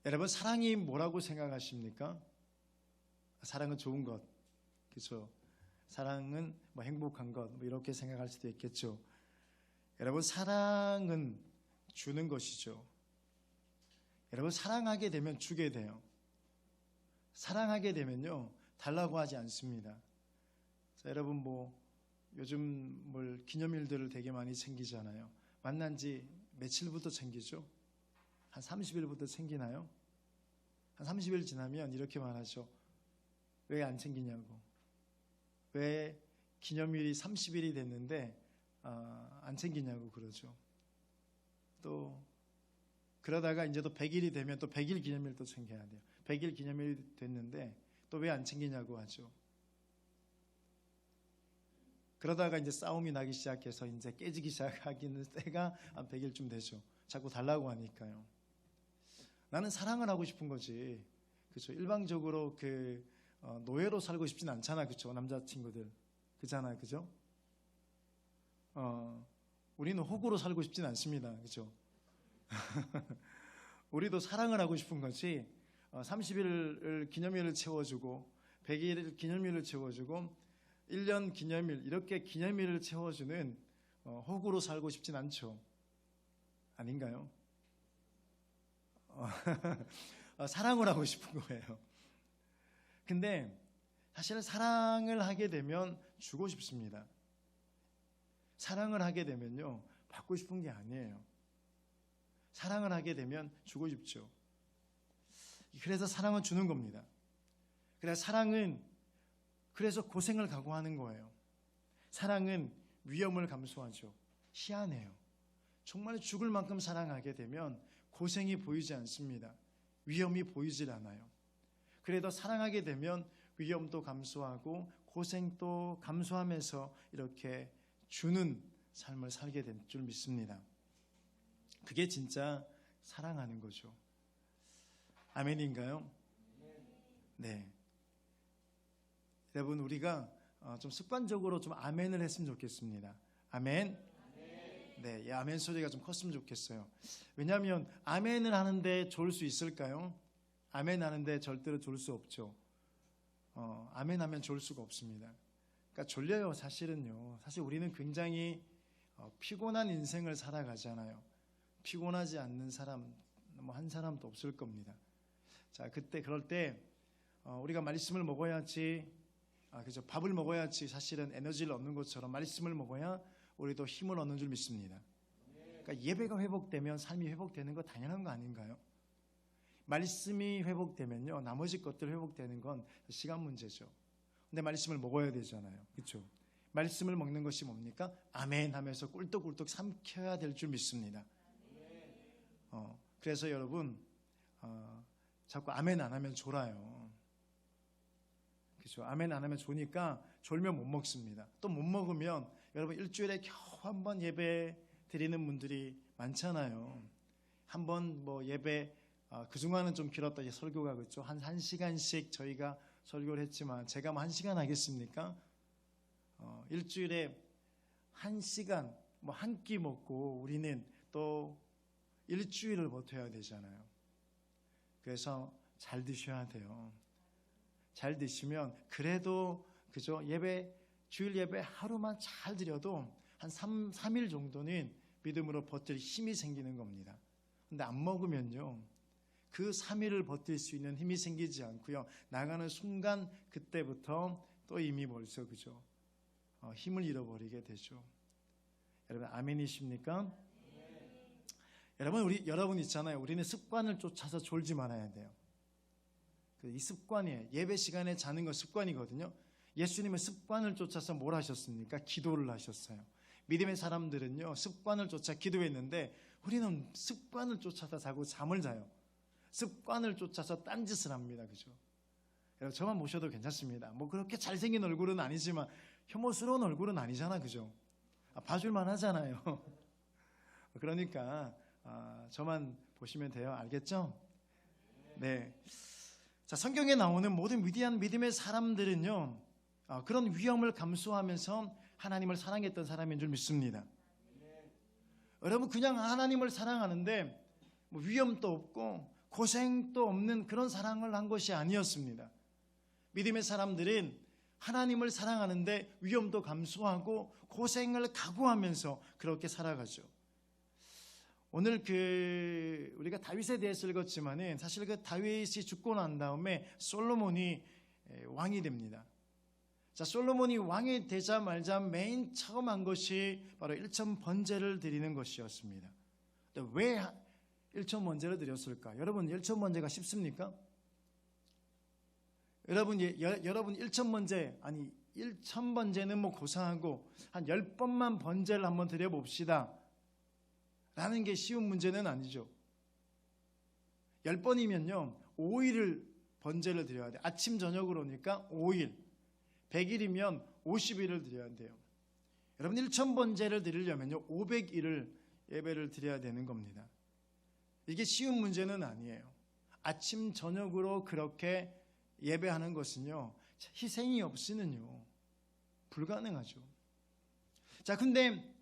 여러분, 사랑이 뭐라고 생각하십니까? 사랑은 좋은 것, 그렇죠? 사랑은 뭐 행복한 것, 뭐 이렇게 생각할 수도 있겠죠. 여러분, 사랑은 주는 것이죠. 여러분, 사랑하게 되면 주게 돼요. 사랑하게 되면요, 달라고 하지 않습니다. 자, 여러분, 뭐 요즘 뭘 기념일들을 되게 많이 챙기잖아요. 만난 지 며칠부터 챙기죠? 한 30일부터 챙기나요? 한 30일 지나면 이렇게 말하죠. 왜 안 챙기냐고. 왜 기념일이 30일이 됐는데 안 챙기냐고 그러죠. 또 그러다가 이제 또 100일이 되면 또 100일 기념일 또 챙겨야 돼요. 100일 기념일이 됐는데 또 왜 안 챙기냐고 하죠. 그러다가 이제 싸움이 나기 시작해서 이제 깨지기 시작하기는 때가 한 100일쯤 되죠. 자꾸 달라고 하니까요. 나는 사랑을 하고 싶은 거지. 그렇죠. 일방적으로 노예로 살고 싶진 않잖아. 그렇죠. 남자친구들. 그잖아요. 그죠? 우리는 호구로 살고 싶진 않습니다. 그죠? 우리도 사랑을 하고 싶은 거지, 30일 기념일을 채워주고, 100일 기념일을 채워주고, 1년 기념일, 이렇게 기념일을 채워주는 호구로 살고 싶진 않죠. 아닌가요? 사랑을 하고 싶은 거예요. 근데 사실 사랑을 하게 되면 주고 싶습니다. 사랑을 하게 되면요, 받고 싶은 게 아니에요. 사랑을 하게 되면 주고 싶죠. 그래서 사랑은 주는 겁니다. 그래서 사랑은 그래서 고생을 각오하는 거예요. 사랑은 위험을 감수하죠. 희한해요. 정말 죽을 만큼 사랑하게 되면 고생이 보이지 않습니다. 위험이 보이질 않아요. 그래도 사랑하게 되면 위험도 감수하고 고생도 감수하면서 이렇게 주는 삶을 살게 될 줄 믿습니다. 그게 진짜 사랑하는 거죠. 아멘인가요? 네. 여러분, 우리가 좀 습관적으로 좀 아멘을 했으면 좋겠습니다. 아멘. 네, 이 아멘 소리가 좀 컸으면 좋겠어요. 왜냐하면 아멘을 하는데 좋을 수 있을까요? 아멘 하는데 절대로 좋을 수 없죠. 아멘 하면 좋을 수가 없습니다. 그러니까 졸려요. 사실은요. 사실 우리는 굉장히 피곤한 인생을 살아가잖아요. 피곤하지 않는 사람 뭐 한 사람도 없을 겁니다. 자, 그럴 때 우리가 말씀을 먹어야지, 그죠? 밥을 먹어야지 사실은 에너지를 얻는 것처럼 말씀을 먹어야 우리도 힘을 얻는 줄 믿습니다. 그러니까 예배가 회복되면 삶이 회복되는 거 당연한 거 아닌가요? 말씀이 회복되면요, 나머지 것들 회복되는 건 시간 문제죠. 근데 말씀을 먹어야 되잖아요. 그렇죠? 말씀을 먹는 것이 뭡니까? 아멘 하면서 꿀떡꿀떡 삼켜야 될 줄 믿습니다. 그래서 여러분, 자꾸 아멘 안 하면 졸아요. 그렇죠? 아멘 안 하면 조니까 졸면 못 먹습니다. 또 못 먹으면 여러분 일주일에 겨우 한 번 예배 드리는 분들이 많잖아요. 한 번 뭐 예배, 그중간은 좀 길었다. 설교가 그렇죠. 한 1시간씩 저희가 설교를 했지만 제가 뭐 1시간 하겠습니까? 일주일에 1시간 뭐 한 끼 먹고 우리는 또 일주일을 버텨야 되잖아요. 그래서 잘 드셔야 돼요. 잘 드시면 그래도 그죠? 주일 예배 하루만 잘 드려도 한 3일 정도는 믿음으로 버틸 힘이 생기는 겁니다. 근데 안 먹으면요, 그 3일을 버틸 수 있는 힘이 생기지 않고요, 나가는 순간 그때부터 또 이미 벌써 그죠? 힘을 잃어버리게 되죠. 여러분 아멘이십니까? 여러분 있잖아요. 우리는 습관을 쫓아서 졸지 말아야 돼요. 이 습관이에요. 예배 시간에 자는 건 습관이거든요. 예수님은 습관을 쫓아서 뭘 하셨습니까? 기도를 하셨어요. 믿음의 사람들은요, 습관을 쫓아 기도했는데 우리는 습관을 쫓아서 자고 잠을 자요. 습관을 쫓아서 딴짓을 합니다. 그죠? 여러분, 저만 모셔도 괜찮습니다. 뭐 그렇게 잘생긴 얼굴은 아니지만 혐오스러운 얼굴은 아니잖아. 그죠? 봐줄만 하잖아요. 그러니까 저만 보시면 돼요. 알겠죠? 네. 자, 성경에 나오는 모든 위대한 믿음의 사람들은요, 그런 위험을 감수하면서 하나님을 사랑했던 사람인 줄 믿습니다. 여러분, 그냥 하나님을 사랑하는데 뭐 위험도 없고 고생도 없는 그런 사랑을 한 것이 아니었습니다. 믿음의 사람들은 하나님을 사랑하는데 위험도 감수하고 고생을 각오하면서 그렇게 살아가죠. 오늘 우리가 다윗에 대해서 읽었지만은 사실 그 다윗이 죽고 난 다음에 솔로몬이 왕이 됩니다. 자, 솔로몬이 왕이 되자마자 맨 처음 한 것이 바로 일천 번제를 드리는 것이었습니다. 왜 일천 번제를 드렸을까? 여러분, 일천 번제가 쉽습니까? 여러분 일천 번제, 아니 일천 번제는 뭐 고상하고 한 10번만 번제를 한번 드려봅시다 라는 게 쉬운 문제는 아니죠. 10번이면요 5일을 번제를 드려야 돼요. 아침 저녁으로니까 5일, 100일이면 50일을 드려야 돼요. 여러분 1천 번제를 드리려면요 500일을 예배를 드려야 되는 겁니다. 이게 쉬운 문제는 아니에요. 아침 저녁으로 그렇게 예배하는 것은요 희생이 없이는요 불가능하죠. 자, 근데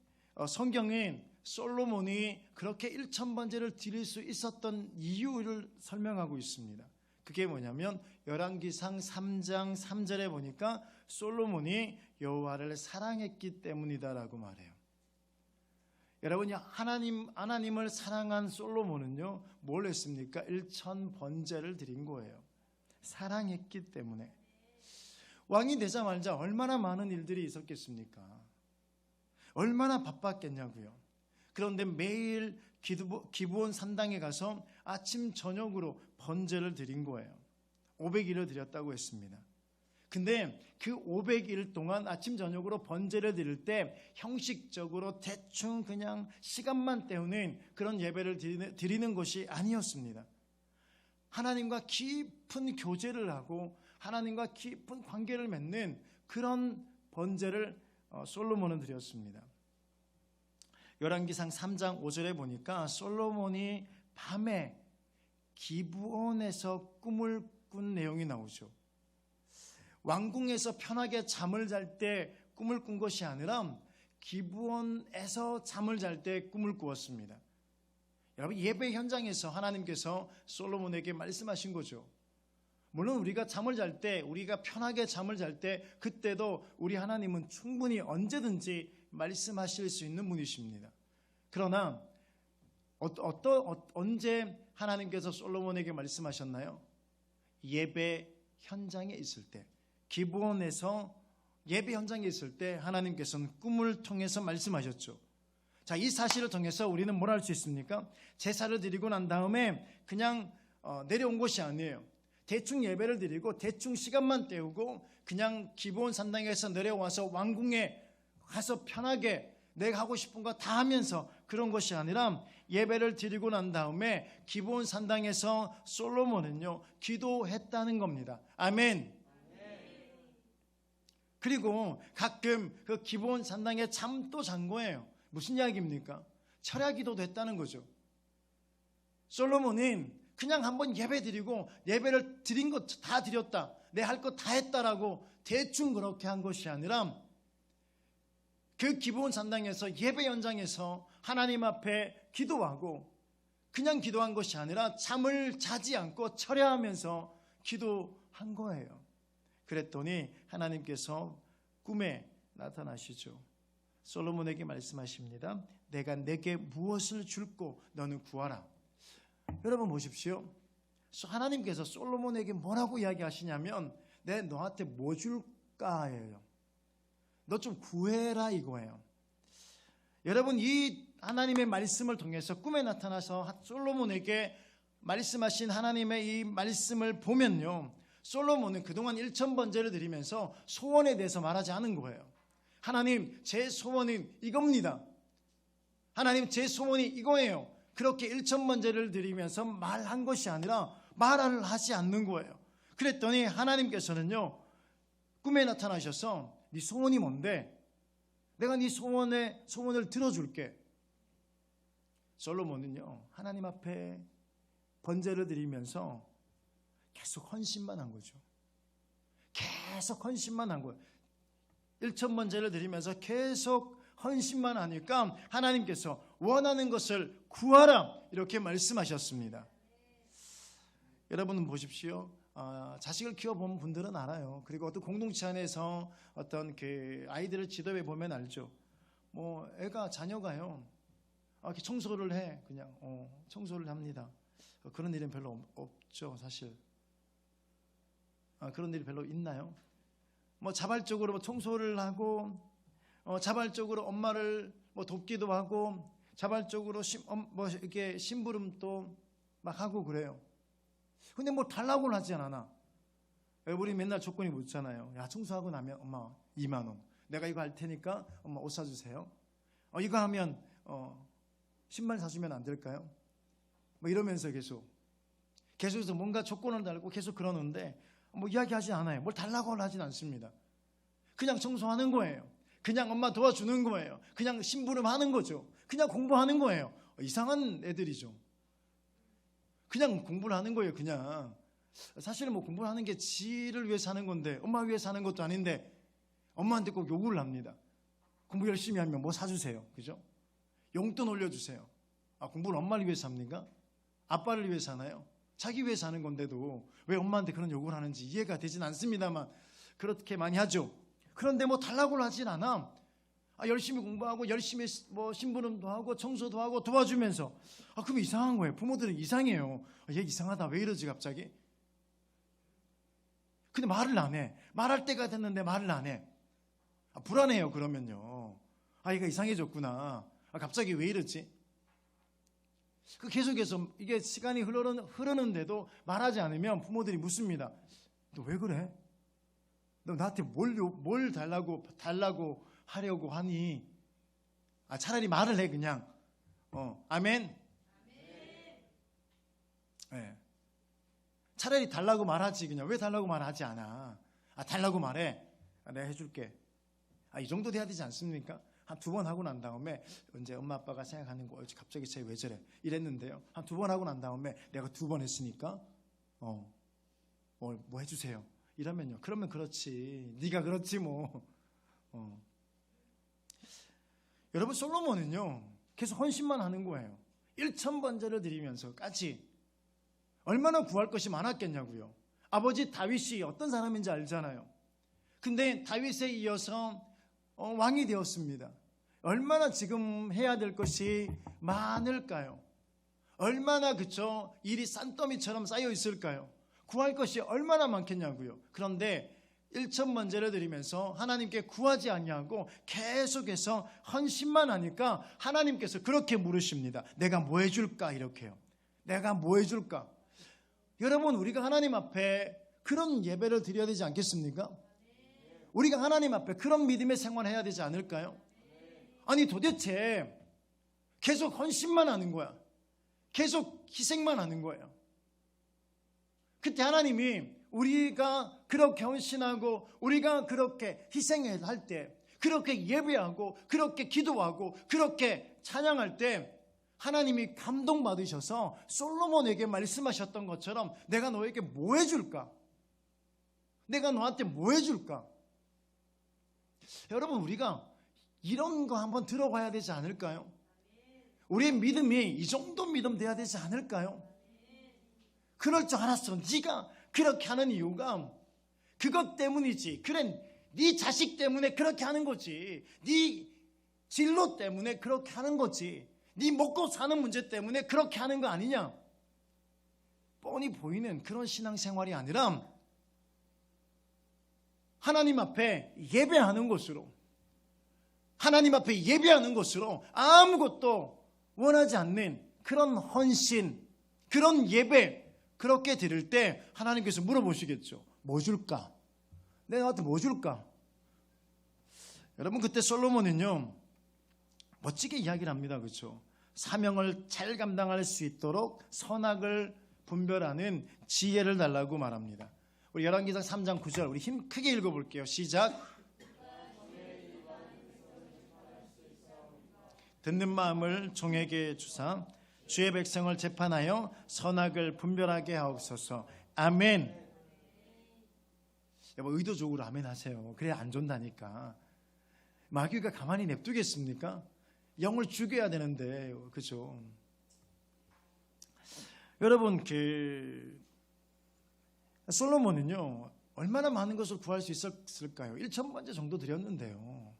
성경은 솔로몬이 그렇게 1천 번제를 드릴 수 있었던 이유를 설명하고 있습니다. 그게 뭐냐면 열왕기상 3장 3절에 보니까 솔로몬이 여호와를 사랑했기 때문이다라고 말해요. 여러분이 하나님을 사랑한 솔로몬은요 뭘 했습니까? 1천 번제를 드린 거예요. 사랑했기 때문에. 왕이 되자마자 얼마나 많은 일들이 있었겠습니까? 얼마나 바빴겠냐고요. 그런데 매일 기브온 산당에 가서 아침 저녁으로 번제를 드린 거예요. 500일을 드렸다고 했습니다. 근데 그 500일 동안 아침 저녁으로 번제를 드릴 때 형식적으로 대충 그냥 시간만 때우는 그런 예배를 드리는 것이 아니었습니다. 하나님과 깊은 교제를 하고 하나님과 깊은 관계를 맺는 그런 번제를 솔로몬은 드렸습니다. 열왕기상 3장 5절에 보니까 솔로몬이 밤에 기브온에서 꿈을 꾼 내용이 나오죠. 왕궁에서 편하게 잠을 잘 때 꿈을 꾼 것이 아니라 기브온에서 잠을 잘 때 꿈을 꾸었습니다. 여러분, 예배 현장에서 하나님께서 솔로몬에게 말씀하신 거죠. 물론 우리가 잠을 잘 때, 우리가 편하게 잠을 잘 때 그때도 우리 하나님은 충분히 언제든지 말씀하실 수 있는 분이십니다. 그러나 언제 하나님께서 솔로몬에게 말씀하셨나요? 예배 현장에 있을 때, 기브온에서 예배 현장에 있을 때 하나님께서는 꿈을 통해서 말씀하셨죠. 자, 이 사실을 통해서 우리는 뭘 할 수 있습니까? 제사를 드리고 난 다음에 그냥 내려온 것이 아니에요. 대충 예배를 드리고 대충 시간만 때우고 그냥 기브온 산당에서 내려와서 왕궁에 가서 편하게 내가 하고 싶은 거 다 하면서 그런 것이 아니라 예배를 드리고 난 다음에 기브온 산당에서 솔로몬은요 기도했다는 겁니다. 아멘. 그리고 가끔 그 기브온 산당에 잠도 잔 거예요. 무슨 이야기입니까? 철야 기도도 했다는 거죠. 솔로몬은 그냥 한번 예배 드리고 예배를 드린 것 다 드렸다, 내 할 것 다 했다라고 대충 그렇게 한 것이 아니라 그 기브온 산당에서 예배 현장에서 하나님 앞에 기도하고 그냥 기도한 것이 아니라 잠을 자지 않고 철야하면서 기도한 거예요. 그랬더니 하나님께서 꿈에 나타나시죠. 솔로몬에게 말씀하십니다. 내가 내게 무엇을 줄고 너는 구하라. 여러분 보십시오. 하나님께서 솔로몬에게 뭐라고 이야기하시냐면 내 너한테 뭐 줄까예요. 너 좀 구해라 이거예요. 여러분, 이 하나님의 말씀을 통해서 꿈에 나타나서 솔로몬에게 말씀하신 하나님의 이 말씀을 보면요, 솔로몬은 그동안 1000번제를 드리면서 소원에 대해서 말하지 않은 거예요. 하나님, 제 소원은 이겁니다. 하나님, 제 소원이 이거예요. 그렇게 1000번제를 드리면서 말한 것이 아니라 말을 하지 않는 거예요. 그랬더니 하나님께서는요 꿈에 나타나셔서 네 소원이 뭔데? 내가 네 소원을 들어줄게. 솔로몬은요 하나님 앞에 번제를 드리면서 계속 헌신만 한 거죠. 계속 헌신만 한 거예요. 1000번제를 드리면서 계속 헌신만 하니까 하나님께서 원하는 것을 구하라 이렇게 말씀하셨습니다. 여러분은 보십시오. 자식을 키워본 분들은 알아요. 그리고 어떤 공동체 안에서 어떤 그 아이들을 지도해 보면 알죠. 뭐 애가 자녀가요. 이렇게 청소를 해 그냥 청소를 합니다. 그런 일은 별로 없죠, 사실. 그런 일이 별로 있나요? 뭐 자발적으로 뭐 청소를 하고, 자발적으로 엄마를 뭐 돕기도 하고, 자발적으로 뭐 이렇게 심부름도 막 하고 그래요. 근데 뭐 달라고는 하지 않아. 우리 맨날 조건이 묻잖아요. 야, 청소하고 나면 엄마 2만 원. 내가 이거 할 테니까 엄마 옷 사주세요. 이거 하면 신발 사주면 안 될까요? 뭐 이러면서 계속해서 뭔가 조건을 달고 계속 그러는데 뭐 이야기하지 않아요. 뭘 달라고 하진 않습니다. 그냥 청소하는 거예요. 그냥 엄마 도와주는 거예요. 그냥 심부름하는 거죠. 그냥 공부하는 거예요. 이상한 애들이죠. 그냥 공부를 하는 거예요. 그냥 사실은 뭐 공부를 하는 게 지를 위해서 하는 건데, 엄마 위해서 하는 것도 아닌데 엄마한테 꼭 요구를 합니다. 공부 열심히 하면 뭐 사주세요. 그죠? 용돈 올려주세요. 공부를 엄마를 위해서 합니까? 아빠를 위해서 하나요? 자기 위해서 하는 건데도 왜 엄마한테 그런 요구를 하는지 이해가 되진 않습니다만 그렇게 많이 하죠. 그런데 뭐 달라고는 하진 않아. 열심히 공부하고 열심히 뭐 심부름도 하고 청소도 하고 도와주면서 그럼 이상한 거예요. 부모들은 이상해요. 얘 이상하다. 왜 이러지 갑자기? 근데 말을 안 해. 말할 때가 됐는데 말을 안 해. 불안해요. 그러면요. 얘가 이상해졌구나. 갑자기 왜 이러지? 계속해서 이게 시간이 흐르는데도 말하지 않으면 부모들이 묻습니다. 너 왜 그래? 너 나한테 뭘 달라고 하려고 하니? 차라리 말을 해 그냥. 아멘. 네. 차라리 달라고 말하지 그냥. 왜 달라고 말하지 않아? 달라고 말해. 내가 해줄게. 이 정도 돼야 되지 않습니까? 한 2번 하고 난 다음에 이제 엄마 아빠가 생각하는 거 갑자기 쟤 왜 저래 이랬는데요. 한 2번 하고 난 다음에 내가 2번 했으니까 뭐 해주세요. 이러면요. 그러면 그렇지. 네가 그렇지 뭐. 여러분 솔로몬은요. 계속 헌신만 하는 거예요. 1000번제를 드리면서까지 얼마나 구할 것이 많았겠냐고요. 아버지 다윗이 어떤 사람인지 알잖아요. 근데 다윗에 이어서 왕이 되었습니다. 얼마나 지금 해야 될 것이 많을까요? 얼마나 일이 산더미처럼 쌓여 있을까요? 구할 것이 얼마나 많겠냐고요. 그런데 1000번제를 드리면서 하나님께 구하지 아니하고 계속해서 헌신만 하니까 하나님께서 그렇게 물으십니다. 내가 뭐 해줄까? 이렇게요. 내가 뭐 해줄까? 여러분 우리가 하나님 앞에 그런 예배를 드려야 되지 않겠습니까? 우리가 하나님 앞에 그런 믿음의 생활을 해야 되지 않을까요? 도대체 계속 헌신만 하는 거야. 계속 희생만 하는 거예요. 그때 하나님이 우리가 그렇게 헌신하고 우리가 그렇게 희생할 때, 그렇게 예배하고 그렇게 기도하고 그렇게 찬양할 때 하나님이 감동받으셔서 솔로몬에게 말씀하셨던 것처럼 내가 너에게 뭐 해줄까? 내가 너한테 뭐 해줄까? 여러분 우리가 이런 거 한번 들어봐야 되지 않을까요? 우리의 믿음이 이 정도 믿음 돼야 되지 않을까요? 그럴 줄 알았어. 네가 그렇게 하는 이유가 그것 때문이지. 그래, 네 자식 때문에 그렇게 하는 거지. 네 진로 때문에 그렇게 하는 거지. 네 먹고 사는 문제 때문에 그렇게 하는 거 아니냐? 뻔히 보이는 그런 신앙생활이 아니라 하나님 앞에 예배하는 것으로, 하나님 앞에 예배하는 것으로 아무것도 원하지 않는 그런 헌신, 그런 예배, 그렇게 드릴 때 하나님께서 물어보시겠죠. 뭐 줄까? 내가 너한테 뭐 줄까? 여러분 그때 솔로몬은요 멋지게 이야기를 합니다. 그렇죠? 사명을 잘 감당할 수 있도록 선악을 분별하는 지혜를 달라고 말합니다. 우리 열왕기상 3장 9절 우리 힘 크게 읽어볼게요. 시작. 듣는 마음을 종에게 주사 주의 백성을 재판하여 선악을 분별하게 하옵소서. 아멘. 여보 의도적으로 아멘 하세요. 그래야 안 존다니까. 마귀가 가만히 냅두겠습니까? 영을 죽여야 되는데, 그죠? 여러분 솔로몬은요 얼마나 많은 것을 구할 수 있었을까요? 1,000번째 정도 드렸는데요.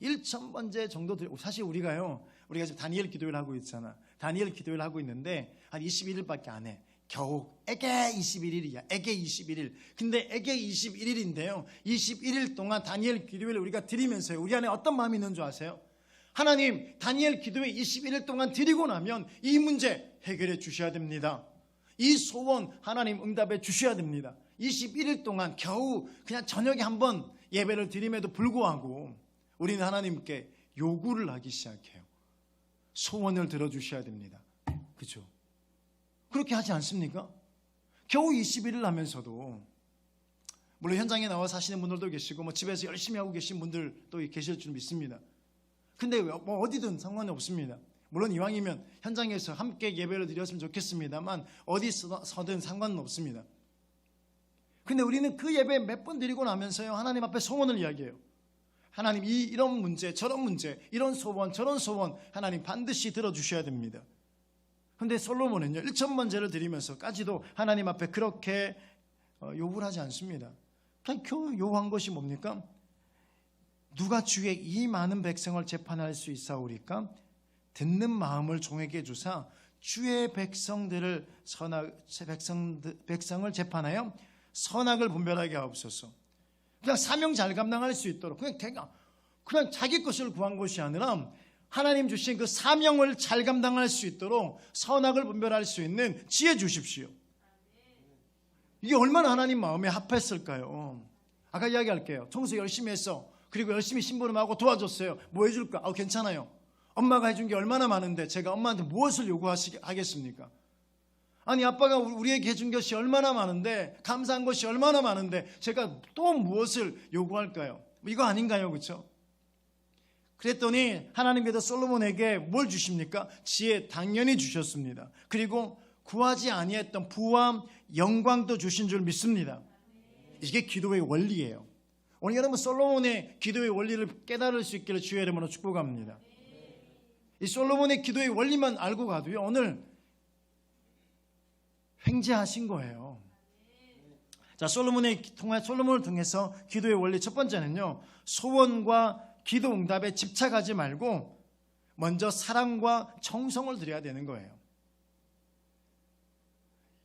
1,000번째 정도 사실 우리가 지금 다니엘 기도회를 하고 있잖아. 다니엘 기도회를 하고 있는데 한 21일밖에 안 해. 겨우 에게 21일이야. 에게 21일. 근데 에게 21일인데요. 21일 동안 다니엘 기도회를 우리가 드리면서요. 우리 안에 어떤 마음이 있는 줄 아세요? 하나님, 다니엘 기도회 21일 동안 드리고 나면 이 문제 해결해 주셔야 됩니다. 이 소원 하나님 응답해 주셔야 됩니다. 21일 동안 겨우 그냥 저녁에 한번 예배를 드림에도 불구하고 우리는 하나님께 요구를 하기 시작해요. 소원을 들어주셔야 됩니다. 그죠? 그렇게 하지 않습니까? 겨우 21일 하면서도 물론 현장에 나와 사시는 분들도 계시고 집에서 열심히 하고 계신 분들도 계실 줄 믿습니다. 근데 어디든 상관이 없습니다. 물론 이왕이면 현장에서 함께 예배를 드렸으면 좋겠습니다만 어디서든 상관은 없습니다. 근데 우리는 그 예배 몇 번 드리고 나면서요 하나님 앞에 소원을 이야기해요. 하나님 이런 문제 저런 문제 이런 소원 저런 소원 하나님 반드시 들어주셔야 됩니다. 근데 솔로몬은요 1,000번째를 드리면서까지도 하나님 앞에 그렇게 요구를 하지 않습니다. 그냥 요구한 것이 뭡니까? 누가 주의 이 많은 백성을 재판할 수 있사오리까? 듣는 마음을 종에게 주사 주의 백성을 재판하여 선악을 분별하게 하옵소서. 그냥 사명 잘 감당할 수 있도록 그냥 자기 것을 구한 것이 아니라 하나님 주신 그 사명을 잘 감당할 수 있도록 선악을 분별할 수 있는 지혜 주십시오. 이게 얼마나 하나님 마음에 합했을까요? 아까 이야기할게요. 청소 열심히 했어. 그리고 열심히 심부름하고 도와줬어요. 뭐 해줄까? 괜찮아요. 엄마가 해준 게 얼마나 많은데 제가 엄마한테 무엇을 요구하겠습니까? 아니 아빠가 우리에게 해준 것이 얼마나 많은데 감사한 것이 얼마나 많은데 제가 또 무엇을 요구할까요? 이거 아닌가요? 그렇죠? 그랬더니 하나님께서 솔로몬에게 뭘 주십니까? 지혜 당연히 주셨습니다. 그리고 구하지 아니했던 부와 영광도 주신 줄 믿습니다. 이게 기도의 원리예요. 오늘 여러분 솔로몬의 기도의 원리를 깨달을 수 있기를 주의 이름으로 축복합니다. 이 솔로몬의 기도의 원리만 알고 가도요 오늘 횡재하신 거예요. 자, 솔로몬을 통해서 기도의 원리 첫 번째는요 소원과 기도 응답에 집착하지 말고 먼저 사랑과 정성을 드려야 되는 거예요.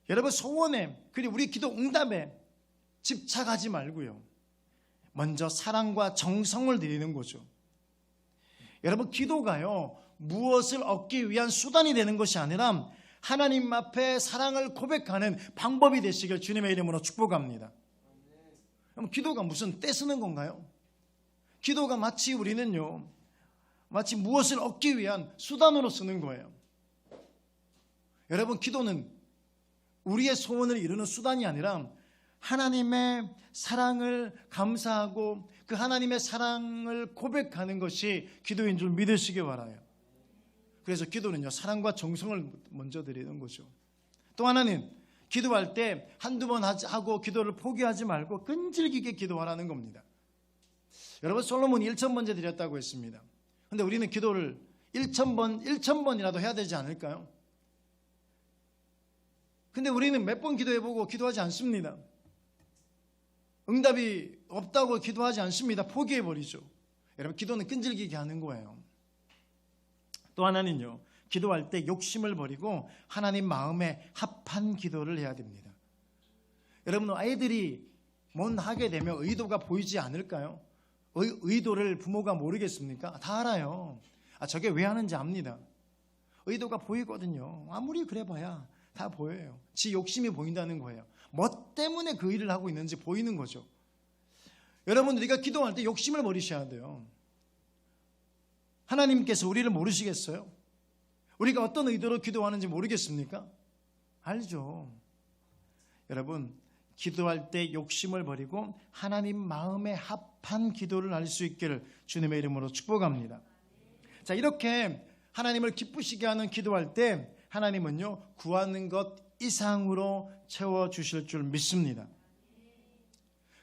여러분 소원에 그리고 우리 기도 응답에 집착하지 말고요 먼저 사랑과 정성을 드리는 거죠. 여러분 기도가요 무엇을 얻기 위한 수단이 되는 것이 아니라 하나님 앞에 사랑을 고백하는 방법이 되시길 주님의 이름으로 축복합니다. 그럼 기도가 무슨 떼쓰는 건가요? 기도가 마치 우리는요 마치 무엇을 얻기 위한 수단으로 쓰는 거예요. 여러분 기도는 우리의 소원을 이루는 수단이 아니라 하나님의 사랑을 감사하고 그 하나님의 사랑을 고백하는 것이 기도인 줄 믿으시기 바라요. 그래서 기도는요 사랑과 정성을 먼저 드리는 거죠. 또 하나는 기도할 때 한두 번 하고 기도를 포기하지 말고 끈질기게 기도하라는 겁니다. 여러분 솔로몬이 1,000번째 드렸다고 했습니다. 그런데 우리는 기도를 1,000번이라도 해야 되지 않을까요? 근데 우리는 몇 번 기도해보고 기도하지 않습니다. 응답이 없다고 기도하지 않습니다. 포기해버리죠. 여러분 기도는 끈질기게 하는 거예요. 또 하나는요 기도할 때 욕심을 버리고 하나님 마음에 합한 기도를 해야 됩니다. 여러분 아이들이 뭔 하게 되면 의도가 보이지 않을까요? 의도를 부모가 모르겠습니까? 다 알아요. 저게 왜 하는지 압니다. 의도가 보이거든요. 아무리 그래봐야 다 보여요. 지 욕심이 보인다는 거예요. 뭐 때문에 그 일을 하고 있는지 보이는 거죠. 여러분 우리가 기도할 때 욕심을 버리셔야 돼요. 하나님께서 우리를 모르시겠어요? 우리가 어떤 의도로 기도하는지 모르겠습니까? 알죠. 여러분 기도할 때 욕심을 버리고 하나님 마음에 합한 기도를 할 수 있기를 주님의 이름으로 축복합니다. 자, 이렇게 하나님을 기쁘시게 하는 기도할 때 하나님은요 구하는 것 이상으로 채워주실 줄 믿습니다.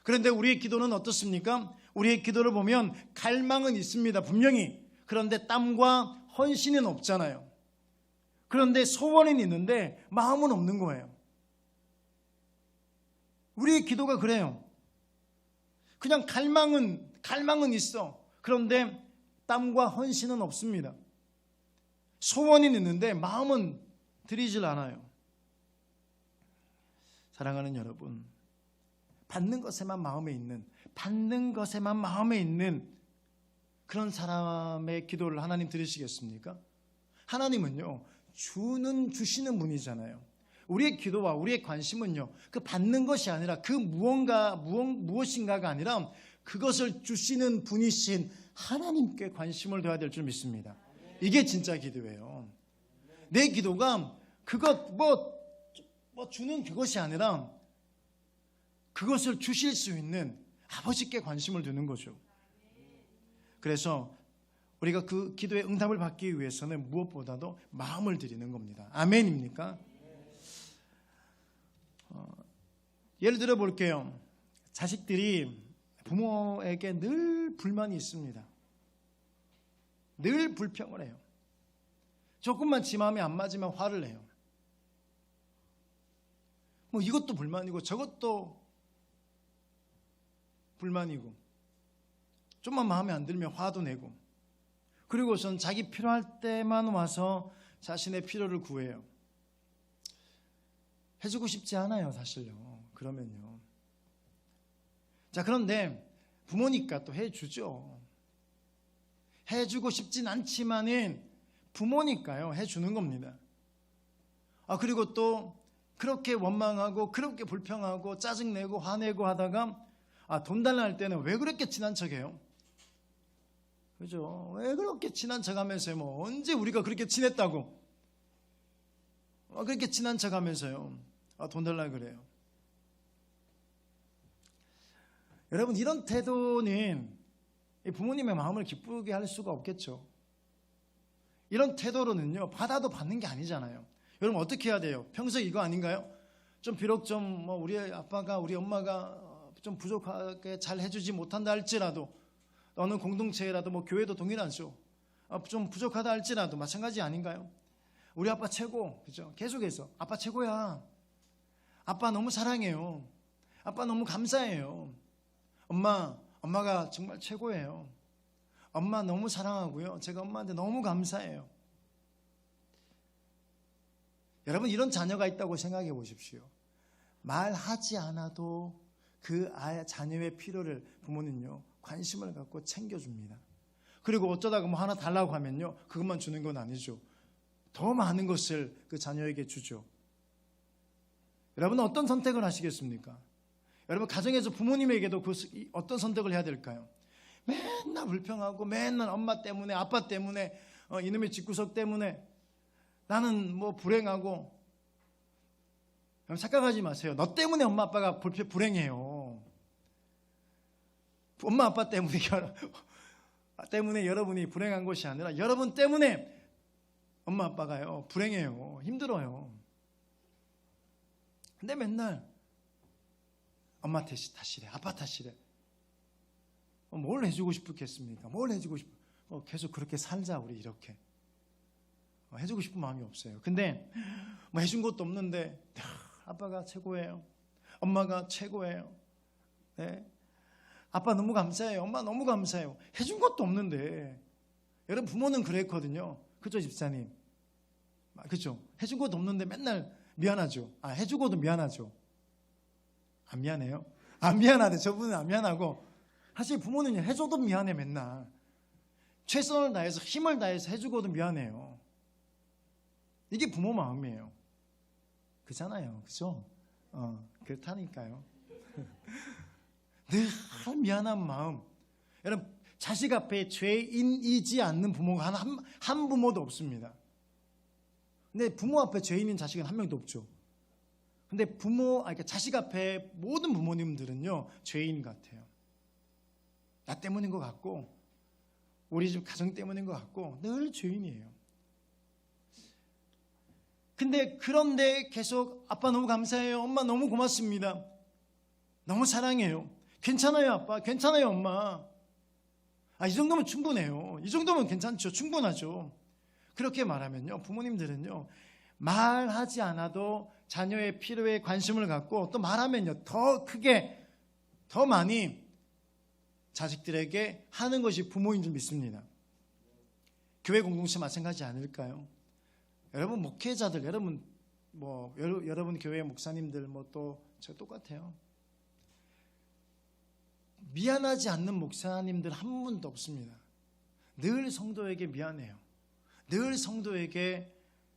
그런데 우리의 기도는 어떻습니까? 우리의 기도를 보면 갈망은 있습니다. 분명히. 그런데 땀과 헌신은 없잖아요. 그런데 소원은 있는데 마음은 없는 거예요. 우리의 기도가 그래요. 그냥 갈망은 있어. 그런데 땀과 헌신은 없습니다. 소원이 있는데 마음은 들이질 않아요. 사랑하는 여러분, 받는 것에만 마음에 있는 그런 사람의 기도를 하나님 들으시겠습니까? 하나님은요, 주시는 분이잖아요. 우리의 기도와 우리의 관심은요, 그 받는 것이 아니라 그 무엇인가가 아니라 그것을 주시는 분이신 하나님께 관심을 둬야 될 줄 믿습니다. 이게 진짜 기도예요. 내 기도가 그것 주는 그것이 아니라 그것을 주실 수 있는 아버지께 관심을 두는 거죠. 그래서 우리가 그 기도의 응답을 받기 위해서는 무엇보다도 마음을 드리는 겁니다. 아멘입니까? 예를 들어 볼게요. 자식들이 부모에게 늘 불만이 있습니다. 늘 불평을 해요. 조금만 지 마음에 안 맞으면 화를 내요. 뭐 이것도 불만이고 저것도 불만이고, 좀만 마음에 안 들면 화도 내고, 그리고선 자기 필요할 때만 와서 자신의 필요를 구해요. 해주고 싶지 않아요, 사실요. 그러면요. 자, 그런데 부모니까 또 해주죠. 해주고 싶진 않지만은 부모니까요, 해주는 겁니다. 그리고 또 그렇게 원망하고 그렇게 불평하고 짜증내고 화내고 하다가 돈 달라 할 때는 왜 그렇게 친한 척해요? 그죠? 왜 그렇게 친한 척하면서요? 뭐 언제 우리가 그렇게 친했다고? 그렇게 친한 척하면서요. 돈 달라 그래요. 여러분, 이런 태도는 부모님의 마음을 기쁘게 할 수가 없겠죠. 이런 태도로는요, 받아도 받는 게 아니잖아요. 여러분, 어떻게 해야 돼요? 평소에 이거 아닌가요? 비록 우리 아빠가 우리 엄마가 좀 부족하게 잘 해주지 못한다 할지라도, 어느 공동체라도 교회도 동일하죠. 좀 부족하다 할지라도 마찬가지 아닌가요? 우리 아빠 최고, 그죠? 계속해서 아빠 최고야. 아빠 너무 사랑해요. 아빠 너무 감사해요. 엄마가 정말 최고예요. 엄마 너무 사랑하고요. 제가 엄마한테 너무 감사해요. 여러분, 이런 자녀가 있다고 생각해 보십시오. 말하지 않아도 그 자녀의 필요를 부모는요, 관심을 갖고 챙겨줍니다. 그리고 어쩌다가 하나 달라고 하면요, 그것만 주는 건 아니죠. 더 많은 것을 그 자녀에게 주죠. 여러분, 어떤 선택을 하시겠습니까? 여러분, 가정에서 부모님에게도 어떤 선택을 해야 될까요? 맨날 불평하고 맨날 엄마 때문에 아빠 때문에 이놈의 집구석 때문에 나는 불행하고, 착각하지 마세요. 너 때문에 엄마 아빠가 불행해요. 엄마 아빠 때문에 여러분이 불행한 것이 아니라 여러분 때문에 엄마 아빠가요 불행해요. 힘들어요. 근데 맨날 엄마 탓이래, 아빠 탓이래. 뭘 해주고 싶겠습니까? 뭘 해주고 싶어? 계속 그렇게 살자, 우리 이렇게. 해주고 싶은 마음이 없어요. 근데 해준 것도 없는데 아빠가 최고예요. 엄마가 최고예요. 네. 아빠 너무 감사해요. 엄마 너무 감사해요. 해준 것도 없는데. 여러분, 부모는 그랬거든요. 그죠, 집사님? 그죠? 해준 것도 없는데 맨날 미안하죠. 해주고도 미안하죠. 안 미안해요? 안 미안하대. 저분은 안 미안하고, 사실 부모는 해줘도 미안해. 맨날 최선을 다해서 힘을 다해서 해주고도 미안해요. 이게 부모 마음이에요. 그잖아요. 그죠? 그렇다니까요. 늘 미안한 마음. 여러분, 자식 앞에 죄인이지 않는 부모가 한 부모도 없습니다. 근데 부모 앞에 죄인인 자식은 한 명도 없죠. 근데 자식 앞에 모든 부모님들은요, 죄인 같아요. 나 때문인 것 같고, 우리 집 가정 때문인 것 같고, 늘 죄인이에요. 그런데 계속 아빠 너무 감사해요. 엄마 너무 고맙습니다. 너무 사랑해요. 괜찮아요, 아빠. 괜찮아요, 엄마. 이 정도면 충분해요. 이 정도면 괜찮죠. 충분하죠. 그렇게 말하면요, 부모님들은요, 말하지 않아도 자녀의 필요에 관심을 갖고 또 말하면요 더 크게 더 많이 자식들에게 하는 것이 부모인 줄 믿습니다. 교회 공동체 마찬가지 아닐까요? 여러분 목회자들, 여러분 여러분 교회 목사님들 또 저 똑같아요. 미안하지 않는 목사님들 한 분도 없습니다. 늘 성도에게 미안해요. 늘 성도에게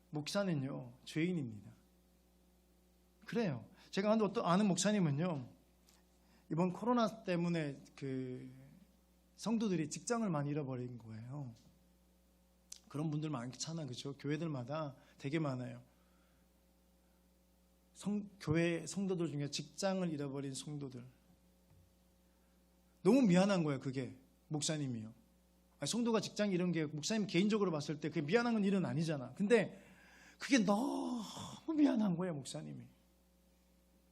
목사는요 죄인입니다. 그래요. 제가 아는 목사님은요 이번 코로나 때문에 성도들이 직장을 많이 잃어버린 거예요. 그런 분들 많잖아요. 그렇죠? 교회들마다 되게 많아요. 교회 성도들 중에 직장을 잃어버린 성도들. 너무 미안한 거예요. 그게 목사님이요. 성도가 직장 잃은 게 목사님 개인적으로 봤을 때 그게 미안한 건 일은 아니잖아. 근데 그게 너무 미안한 거예요. 목사님이.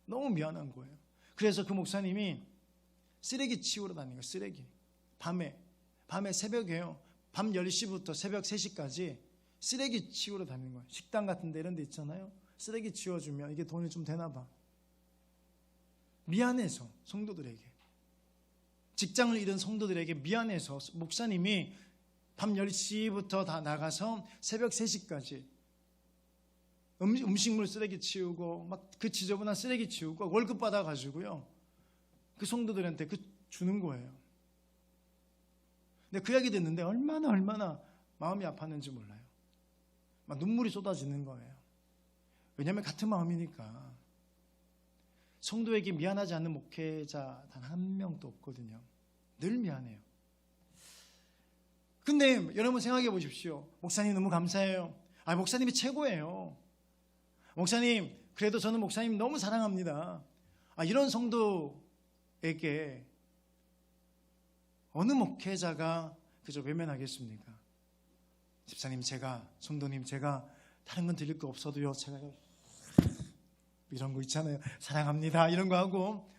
너무 미안한 거예요. 그래서 그 목사님이 쓰레기 치우러 다니는 거예요. 쓰레기. 밤에 새벽에요. 밤 10시부터 새벽 3시까지 쓰레기 치우러 다니는 거예요. 식당 같은 데 이런 데 있잖아요. 쓰레기 치워주면 이게 돈이 좀 되나 봐. 미안해서 성도들에게. 직장을 잃은 성도들에게 미안해서 목사님이 밤 10시부터 다 나가서 새벽 3시까지 음식물 쓰레기 치우고 막 그 지저분한 쓰레기 치우고 월급 받아가지고요. 그 성도들한테 주는 거예요. 근데 그 이야기 듣는데 얼마나 마음이 아팠는지 몰라요. 막 눈물이 쏟아지는 거예요. 왜냐하면 같은 마음이니까. 성도에게 미안하지 않는 목회자 단 한 명도 없거든요. 늘 미안해요. 근데 여러분 생각해 보십시오. 목사님 너무 감사해요. 목사님이 최고예요. 목사님 그래도 저는 목사님 너무 사랑합니다. 이런 성도에게 어느 목회자가 그저 외면하겠습니까? 집사님 성도님 제가 다른 건 드릴 거 없어도요 제가 이런 거 있잖아요. 사랑합니다 이런 거 하고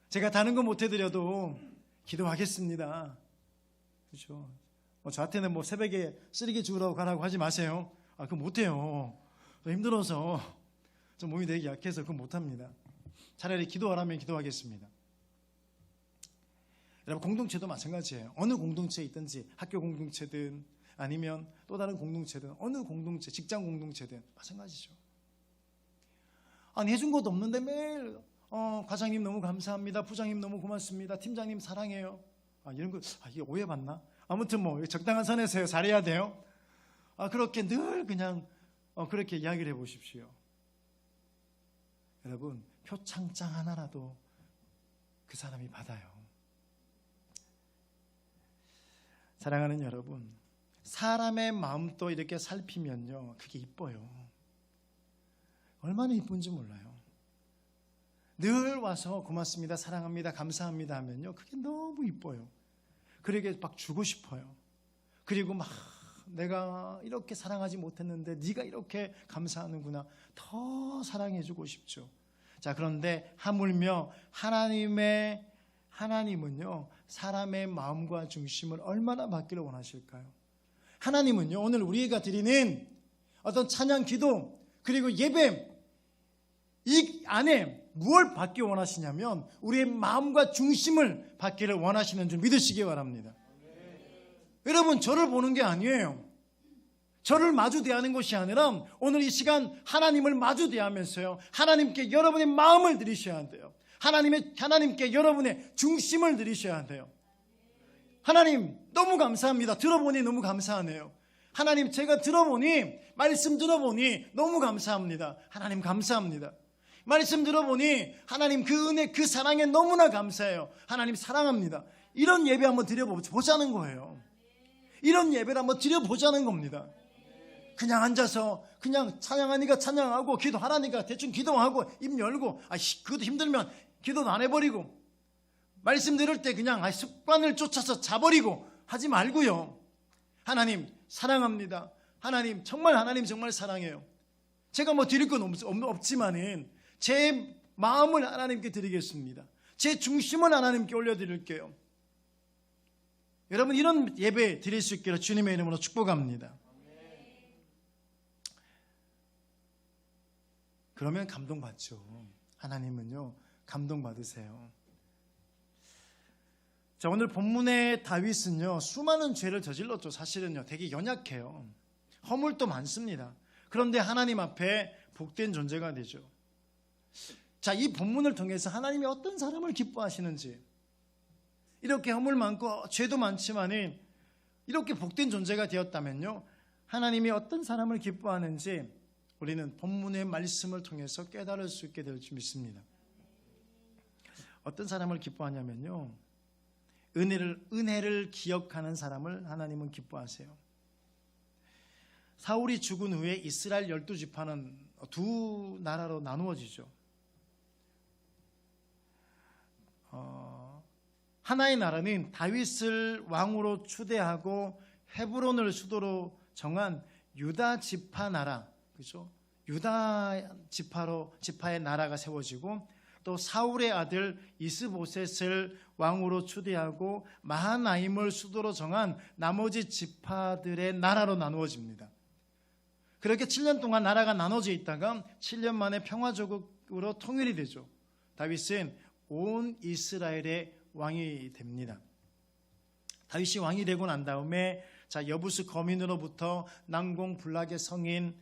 제가 다른 거 못 해드려도 기도하겠습니다. 그렇죠? 저한테는 새벽에 쓰레기 주우라고 가라고 하지 마세요. 그거 못해요. 힘들어서 좀 몸이 되게 약해서 그거 못합니다. 차라리 기도하라면 기도하겠습니다. 여러분 공동체도 마찬가지예요. 어느 공동체에 있든지 학교 공동체든 아니면 또 다른 공동체든 어느 공동체, 직장 공동체든 마찬가지죠. 해준 것도 없는데 매일 과장님 너무 감사합니다. 부장님 너무 고맙습니다. 팀장님 사랑해요. 이런 거 이게 오해받나? 아무튼 적당한 선에서 잘해야 돼요. 그렇게 늘 그냥 그렇게 이야기를 해보십시오. 여러분 표창장 하나라도 그 사람이 받아요. 사랑하는 여러분, 사람의 마음도 이렇게 살피면요 그게 이뻐요. 얼마나 이쁜지 몰라요. 늘 와서 고맙습니다, 사랑합니다, 감사합니다 하면요 그게 너무 이뻐요. 그러게 막 주고 싶어요. 그리고 막 내가 이렇게 사랑하지 못했는데 네가 이렇게 감사하는구나. 더 사랑해주고 싶죠. 자, 그런데 하물며 하나님은요 사람의 마음과 중심을 얼마나 받기를 원하실까요? 하나님은요 오늘 우리가 드리는 어떤 찬양, 기도 그리고 예배 이 안에 무엇을 받기 원하시냐면 우리의 마음과 중심을 받기를 원하시는 줄 믿으시기 바랍니다. 여러분 저를 보는 게 아니에요. 저를 마주 대하는 것이 아니라 오늘 이 시간 하나님을 마주 대하면서요 하나님께 여러분의 마음을 드리셔야 돼요. 하나님께 여러분의 중심을 드리셔야 돼요. 하나님 너무 감사합니다. 들어보니 너무 감사하네요. 하나님 제가 말씀 들어보니 너무 감사합니다. 하나님 감사합니다. 말씀 들어보니 하나님 그 은혜 그 사랑에 너무나 감사해요. 하나님 사랑합니다. 이런 예배 한번 드려보자는 거예요. 이런 예배를 한번 드려보자는 겁니다. 그냥 앉아서 그냥 찬양하니까 찬양하고 기도하라니까 대충 기도하고 입 열고 그것도 힘들면 기도도 안 해버리고 말씀 들을 때 그냥 습관을 쫓아서 자버리고 하지 말고요. 하나님 사랑합니다. 하나님 정말 사랑해요. 제가 드릴 건 없지만은 제 마음을 하나님께 드리겠습니다. 제 중심을 하나님께 올려드릴게요. 여러분 이런 예배 드릴 수 있기를 주님의 이름으로 축복합니다. 그러면 감동받죠. 하나님은요, 감동받으세요. 자, 오늘 본문의 다윗은요, 수많은 죄를 저질렀죠. 사실은요, 되게 연약해요. 허물도 많습니다. 그런데 하나님 앞에 복된 존재가 되죠. 자, 이 본문을 통해서 하나님이 어떤 사람을 기뻐하시는지, 이렇게 허물 많고 죄도 많지만은 이렇게 복된 존재가 되었다면요, 하나님이 어떤 사람을 기뻐하는지 우리는 본문의 말씀을 통해서 깨달을 수 있게 될 줄 믿습니다. 어떤 사람을 기뻐하냐면요, 은혜를 기억하는 사람을 하나님은 기뻐하세요. 사울이 죽은 후에 이스라엘 12지파는 두 나라로 나누어지죠. 하나의 나라는 다윗을 왕으로 추대하고 헤브론을 수도로 정한 유다 지파 나라, 그렇죠? 유다 지파의 나라가 세워지고, 또 사울의 아들 이스보셋을 왕으로 추대하고 마하나임을 수도로 정한 나머지 지파들의 나라로 나누어집니다. 그렇게 7년 동안 나라가 나눠져 있다가 7년 만에 평화적으로 통일이 되죠. 다윗은 온 이스라엘의 왕이 됩니다. 다윗이 왕이 되고 난 다음에 여부스 거민으로부터 난공불락의 성인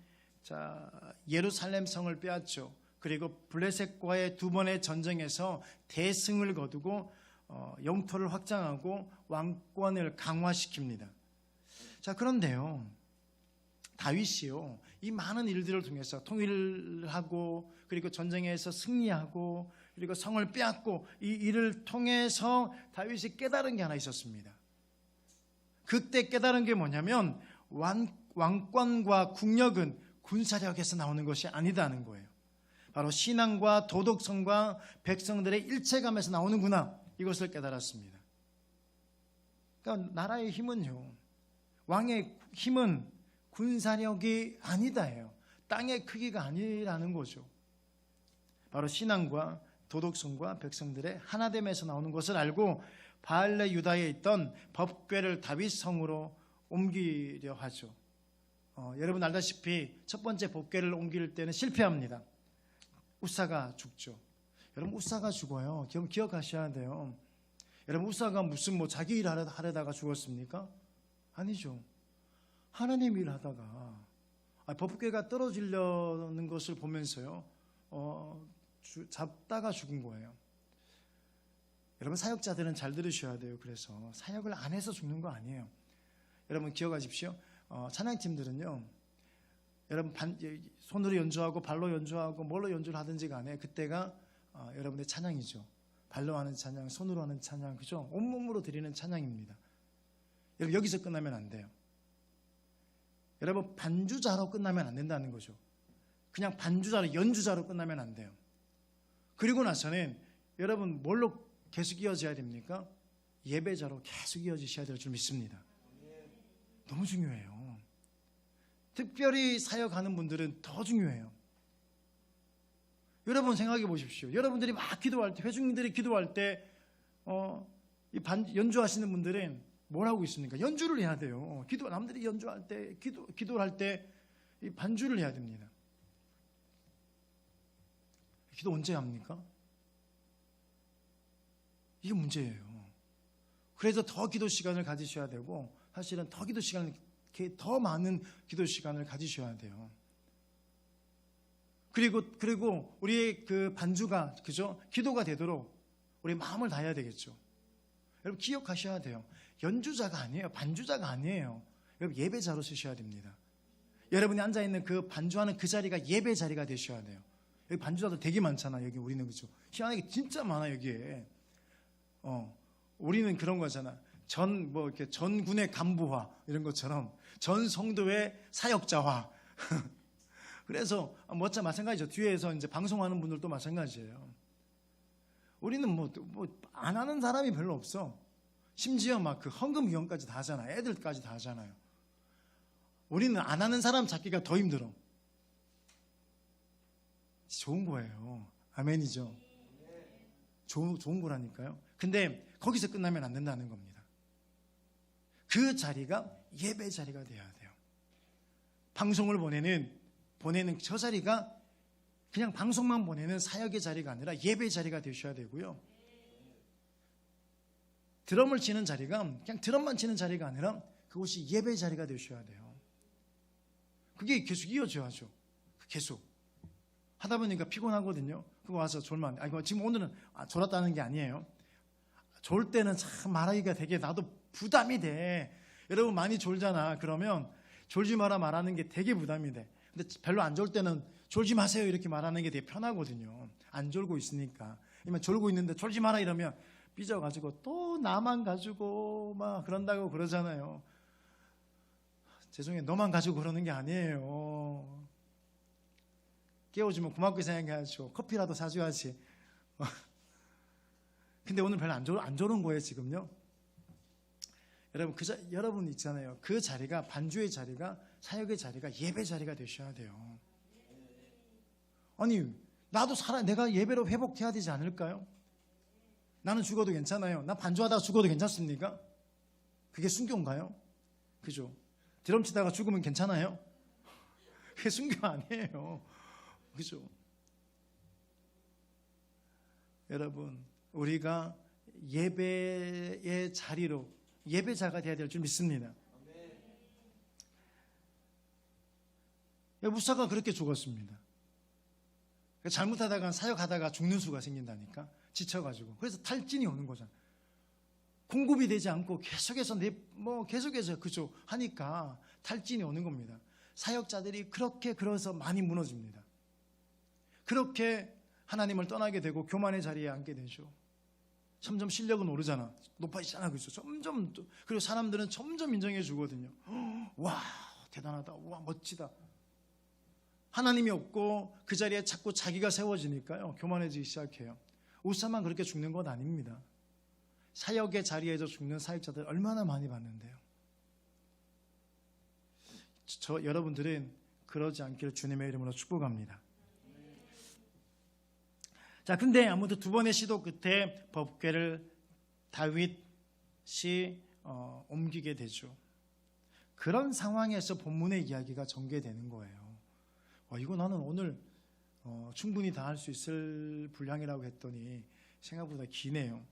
예루살렘 성을 빼앗죠. 그리고 블레셋과의 두 번의 전쟁에서 대승을 거두고 영토를 확장하고 왕권을 강화시킵니다. 자, 그런데요, 다윗이요, 이 많은 일들을 통해서 통일하고, 그리고 전쟁에서 승리하고, 그리고 성을 빼앗고, 이 일을 통해서 다윗이 깨달은 게 하나 있었습니다. 그때 깨달은 게 뭐냐면, 왕권과 국력은 군사력에서 나오는 것이 아니다는 거예요. 바로 신앙과 도덕성과 백성들의 일체감에서 나오는구나, 이것을 깨달았습니다. 그러니까 나라의 힘은요, 왕의 힘은 군사력이 아니다예요. 땅의 크기가 아니라는 거죠. 바로 신앙과 도덕성과 백성들의 하나됨에서 나오는 것을 알고 바알레 유다에 있던 법궤를 다윗 성으로 옮기려 하죠. 여러분 알다시피 첫 번째 법궤를 옮길 때는 실패합니다. 우사가 죽죠. 여러분, 우사가 죽어요. 기억하셔야 돼요. 여러분, 우사가 무슨 자기 일 하려다가 죽었습니까? 아니죠. 하나님 일 하다가 법궤가 떨어지려는 것을 보면서요, 잡다가 죽은 거예요. 여러분, 사역자들은 잘 들으셔야 돼요. 그래서 사역을 안 해서 죽는 거 아니에요. 여러분 기억하십시오. 찬양팀들은요, 여러분 손으로 연주하고 발로 연주하고 뭘로 연주를 하든지 간에 그때가 여러분의 찬양이죠. 발로 하는 찬양, 손으로 하는 찬양, 그죠? 온몸으로 드리는 찬양입니다. 여러분, 여기서 끝나면 안 돼요. 여러분, 반주자로 끝나면 안 된다는 거죠. 그냥 반주자로, 연주자로 끝나면 안 돼요. 그리고 나서는 여러분 뭘로 계속 이어져야 됩니까? 예배자로 계속 이어지셔야 될 줄 믿습니다. 너무 중요해요. 특별히 사역하는 분들은 더 중요해요. 여러분 생각해 보십시오. 여러분들이 막 기도할 때, 회중들이 기도할 때 연주하시는 분들은 뭘 하고 있습니까? 연주를 해야 돼요. 남들이 연주할 때, 기도를 할 때 이 반주를 해야 됩니다. 기도 언제 합니까? 이게 문제예요. 그래서 더 기도 시간을 가지셔야 되고, 사실은 더 많은 기도 시간을 가지셔야 돼요. 그리고 우리의 그 반주가, 그죠? 기도가 되도록 우리 마음을 다해야 되겠죠. 여러분 기억하셔야 돼요. 연주자가 아니에요. 반주자가 아니에요. 여러분 예배자로 쓰셔야 됩니다. 여러분이 앉아있는 그 반주하는 그 자리가 예배 자리가 되셔야 돼요. 여기 반주자도 되게 많잖아. 여기 우리는, 그죠? 희한하게 진짜 많아 여기에. 우리는 그런 거잖아. 이렇게 전군의 간부화 이런 것처럼 전 성도의 사역자화. 그래서 마찬가지죠. 뒤에서 이제 방송하는 분들도 마찬가지예요. 우리는 안 하는 사람이 별로 없어. 심지어 막 그 헌금 위원까지 다 하잖아. 애들까지 다 하잖아요. 우리는 안 하는 사람 찾기가 더 힘들어. 좋은 거예요. 아멘이죠. 좋은 거라니까요. 근데 거기서 끝나면 안 된다는 겁니다. 그 자리가 예배 자리가 돼야 돼요. 방송을 보내는 저 자리가 그냥 방송만 보내는 사역의 자리가 아니라 예배의 자리가 되셔야 되고요. 드럼을 치는 자리가 그냥 드럼만 치는 자리가 아니라 그곳이 예배의 자리가 되셔야 돼요. 그게 계속 이어져야죠. 계속 하다 보니까 피곤하거든요. 그거 와서 졸면 지금 오늘은 졸았다는 게 아니에요. 졸 때는 참 말하기가 되게 나도 부담이 돼. 여러분 많이 졸잖아. 그러면 졸지 마라 말하는 게 되게 부담이 돼. 근데 별로 안 졸 때는 졸지 마세요 이렇게 말하는 게 되게 편하거든요. 안 졸고 있으니까. 아니면 졸고 있는데 졸지 마라 이러면 삐져가지고 또 나만 가지고 막 그런다고 그러잖아요. 죄송해요. 너만 가지고 그러는 게 아니에요. 깨워주면 고맙게 생각해야죠. 커피라도 사줘야지. 근데 오늘 별로 안 졸은 거예요 지금요. 여러분 여러분 있잖아요. 그 자리가 반주의 자리가 사역의 자리가 예배 자리가 되셔야 돼요. 아니 나도 내가 예배로 회복해야 되지 않을까요? 나는 죽어도 괜찮아요. 나 반주하다가 죽어도 괜찮습니까? 그게 순교인가요? 그죠? 드럼 치다가 죽으면 괜찮아요? 그게 순교 아니에요. 그죠? 여러분 우리가 예배의 자리로 예배자가 되어야 될 줄 믿습니다. 무사가 그렇게 죽었습니다. 잘못하다가 사역하다가 죽는 수가 생긴다니까. 지쳐가지고. 그래서 탈진이 오는 거잖아. 공급이 되지 않고 계속해서 계속해서 그죠 하니까 탈진이 오는 겁니다. 사역자들이 그렇게 그래서 많이 무너집니다. 그렇게 하나님을 떠나게 되고 교만의 자리에 앉게 되죠. 점점 실력은 오르잖아. 높아지잖아. 그죠? 점점 그리고 사람들은 점점 인정해 주거든요. 와 대단하다. 와 멋지다. 하나님이 없고 그 자리에 자꾸 자기가 세워지니까요. 교만해지기 시작해요. 우사만 그렇게 죽는 건 아닙니다. 사역의 자리에서 죽는 사역자들 얼마나 많이 봤는데요. 여러분들은 그러지 않기를 주님의 이름으로 축복합니다. 자, 근데 아무튼 두 번의 시도 끝에 법궤를 다윗이 옮기게 되죠. 그런 상황에서 본문의 이야기가 전개되는 거예요. 이거 나는 오늘 충분히 다 할 수 있을 분량이라고 했더니 생각보다 기네요.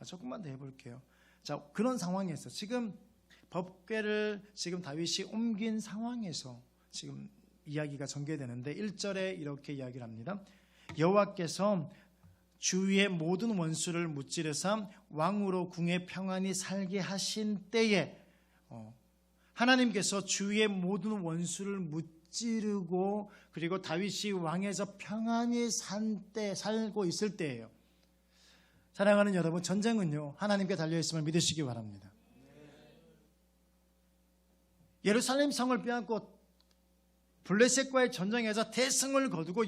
조금만 더 해볼게요. 자, 그런 상황에서 지금 법궤를 지금 다윗이 옮긴 상황에서 지금 이야기가 전개되는데 1절에 이렇게 이야기를 합니다. 여호와께서 주위의 모든 원수를 무찌르사 왕으로 궁에 평안히 살게 하신 때에 하나님께서 주위의 모든 원수를 무찌르고 그리고 다윗이 왕에서 평안히 살고 있을 때예요. 사랑하는 여러분, 전쟁은요 하나님께 달려있음을 믿으시기 바랍니다. 예루살렘 성을 빼앗고 블레셋과의 전쟁에서 대승을 거두고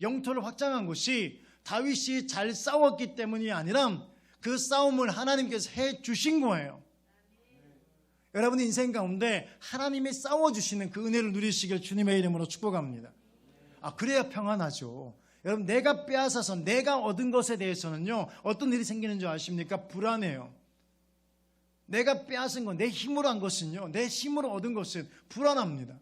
영토를 확장한 것이 다윗이 잘 싸웠기 때문이 아니라 그 싸움을 하나님께서 해주신 거예요. 여러분의 인생 가운데 하나님이 싸워주시는 그 은혜를 누리시길 주님의 이름으로 축복합니다. 그래야 평안하죠. 여러분, 내가 빼앗아서 내가 얻은 것에 대해서는요 어떤 일이 생기는 줄 아십니까? 불안해요. 내가 빼앗은 건, 내 힘으로 한 것은요, 내 힘으로 얻은 것은 불안합니다.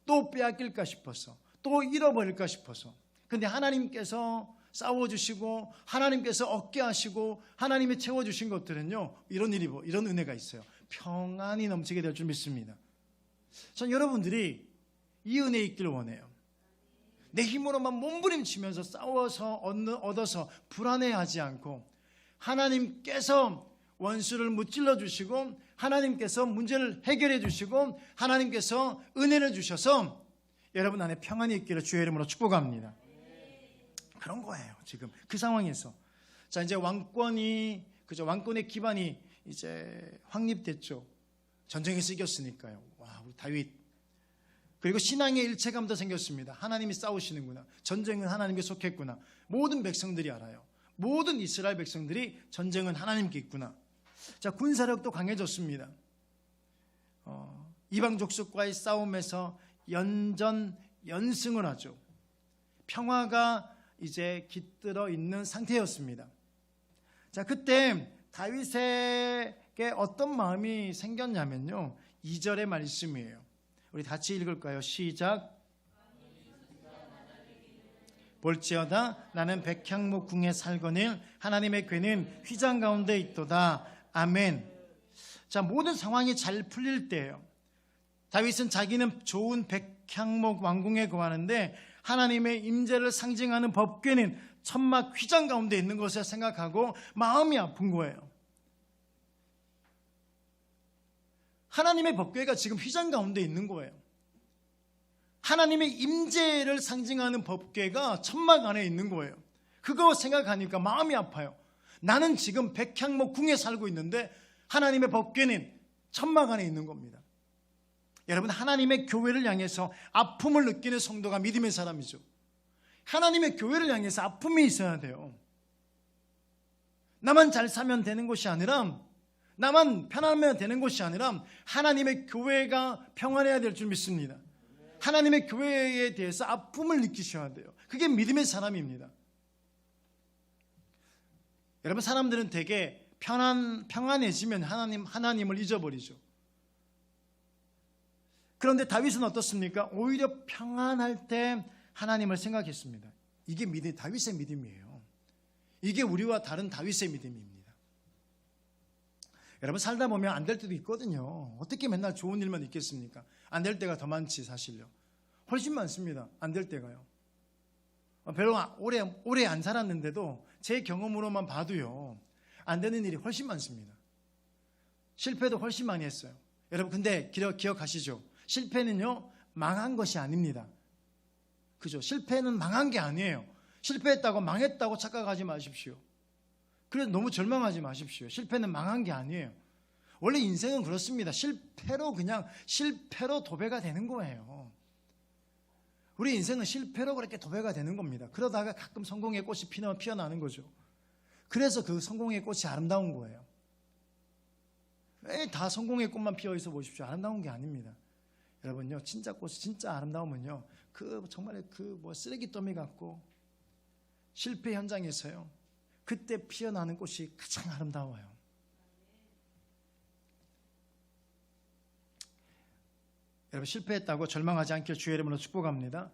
또 빼앗길까 싶어서, 또 잃어버릴까 싶어서. 근데 하나님께서 싸워주시고 하나님께서 얻게 하시고 하나님이 채워주신 것들은요 이런 은혜가 있어요. 평안이 넘치게 될 줄 믿습니다. 전 여러분들이 이 은혜 있기를 원해요. 내 힘으로만 몸부림치면서 싸워서 얻어서 불안해하지 않고 하나님께서 원수를 무찔러 주시고 하나님께서 문제를 해결해 주시고 하나님께서 은혜를 주셔서 여러분 안에 평안이 있기를 주의 이름으로 축복합니다. 그런 거예요. 지금 그 상황에서 자 이제 왕권의 기반이 이제 확립됐죠. 전쟁에서 이겼으니까요. 와, 우리 다윗. 그리고 신앙의 일체감도 생겼습니다. 하나님이 싸우시는구나. 전쟁은 하나님께 속했구나. 모든 백성들이 알아요. 모든 이스라엘 백성들이 전쟁은 하나님께 있구나. 자, 군사력도 강해졌습니다. 이방 족속과의 싸움에서 연승을 하죠. 평화가 이제 깃들어 있는 상태였습니다. 자, 그때 다윗에게 어떤 마음이 생겼냐면요 2절의 말씀이에요. 우리 같이 읽을까요? 시작. 볼지어다 나는 백향목 궁에 살거늘 하나님의 궤는 휘장 가운데 있도다. 아멘. 자, 모든 상황이 잘 풀릴 때예요. 다윗은 자기는 좋은 백향목 왕궁에 거하는데 하나님의 임재를 상징하는 법궤는 천막 휘장 가운데 있는 것을 생각하고 마음이 아픈 거예요. 하나님의 법궤가 지금 휘장 가운데 있는 거예요. 하나님의 임재를 상징하는 법궤가 천막 안에 있는 거예요. 그거 생각하니까 마음이 아파요. 나는 지금 백향목 궁에 살고 있는데 하나님의 법궤는 천막 안에 있는 겁니다. 여러분, 하나님의 교회를 향해서 아픔을 느끼는 성도가 믿음의 사람이죠. 하나님의 교회를 향해서 아픔이 있어야 돼요. 나만 잘 살면 되는 것이 아니라, 나만 편하면 되는 것이 아니라 하나님의 교회가 평안해야 될 줄 믿습니다. 하나님의 교회에 대해서 아픔을 느끼셔야 돼요. 그게 믿음의 사람입니다. 여러분, 사람들은 되게 평안해지면 하나님을 잊어버리죠. 그런데 다윗은 어떻습니까? 오히려 평안할 때 하나님을 생각했습니다. 이게 다윗의 믿음이에요. 이게 우리와 다른 다윗의 믿음입니다. 여러분, 살다 보면 안 될 때도 있거든요. 어떻게 맨날 좋은 일만 있겠습니까? 안 될 때가 더 많지, 사실요. 훨씬 많습니다. 안 될 때가요. 별로 오래 안 살았는데도 제 경험으로만 봐도요, 안 되는 일이 훨씬 많습니다. 실패도 훨씬 많이 했어요. 여러분, 근데 기억하시죠? 실패는요, 망한 것이 아닙니다. 그죠? 실패는 망한 게 아니에요. 실패했다고 망했다고 착각하지 마십시오. 그래서 너무 절망하지 마십시오. 실패는 망한 게 아니에요. 원래 인생은 그렇습니다. 실패로 도배가 되는 거예요. 우리 인생은 실패로 그렇게 도배가 되는 겁니다. 그러다가 가끔 성공의 꽃이 피어나는 거죠. 그래서 그 성공의 꽃이 아름다운 거예요. 왜 다 성공의 꽃만 피어 있어 보십시오. 아름다운 게 아닙니다. 여러분요, 진짜 꽃이 진짜 아름다우면요, 정말 쓰레기더미 같고 실패 현장에서요, 그때 피어나는 꽃이 가장 아름다워요. 여러분, 실패했다고 절망하지 않길 주의 이름으로 축복합니다.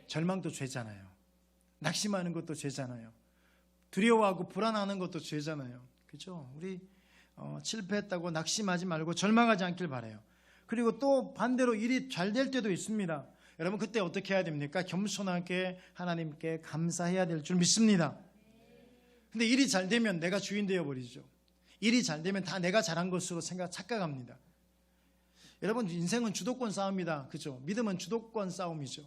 절망도 죄잖아요. 낙심하는 것도 죄잖아요. 두려워하고 불안하는 것도 죄잖아요. 그렇죠? 우리 실패했다고 낙심하지 말고 절망하지 않길 바라요. 그리고 또 반대로 일이 잘 될 때도 있습니다. 여러분, 그때 어떻게 해야 됩니까? 겸손하게 하나님께 감사해야 될 줄 믿습니다. 근데 일이 잘 되면 내가 주인 되어버리죠. 일이 잘 되면 다 내가 잘한 것으로 착각합니다. 여러분, 인생은 주도권 싸움이다. 그죠? 믿음은 주도권 싸움이죠.